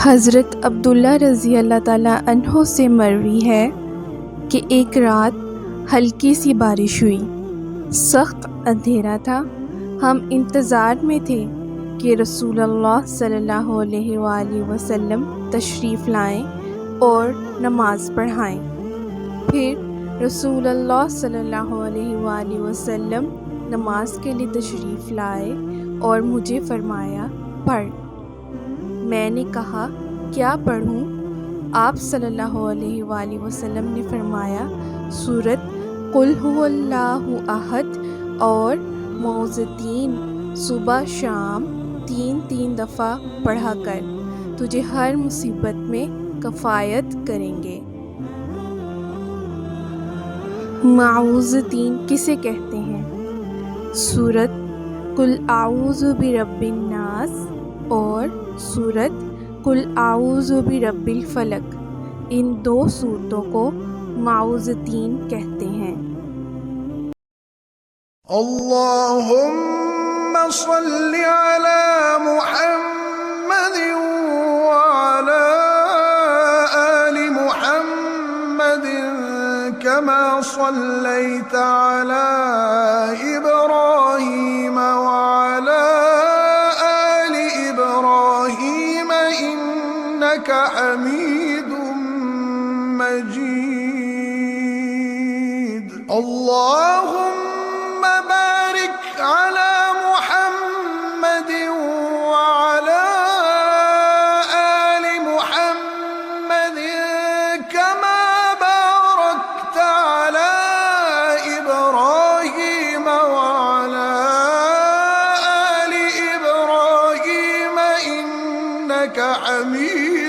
حضرت عبداللہ رضی اللہ تعالیٰ عنہ سے مروی ہے کہ ایک رات ہلکی سی بارش ہوئی، سخت اندھیرا تھا۔ ہم انتظار میں تھے کہ رسول اللہ صلی اللہ علیہ وآلہ وسلم تشریف لائیں اور نماز پڑھائیں۔ پھر رسول اللہ صلی اللہ علیہ وآلہ وسلم نماز کے لیے تشریف لائے اور مجھے فرمایا پڑھ۔ میں نے کہا کیا پڑھوں؟ آپ صلی اللہ علیہ وآلہ وسلم نے فرمایا سورۃ قل ھو اللہ احد اور معوذتین صبح شام 3 دفعہ پڑھا کر، تجھے ہر مصیبت میں کفایت کریں گے۔ معوذتین کسے کہتے ہیں؟ سورۃ قل اعوذ برب الناس اور سورۃ قل اعوذ برب الفلق، ان 2 سورتوں کو معوذتین کہتے ہیں۔ اللہم صل علی محمد وعلی آل محمد کما صلیت علی ابراہیم وعلی آل ابراہیم انک حمید مجید۔ اللہم بارک علی محمد وعلی آل محمد کما بارکت علی ابراہیم وعلی آل ابراہیم انک حمید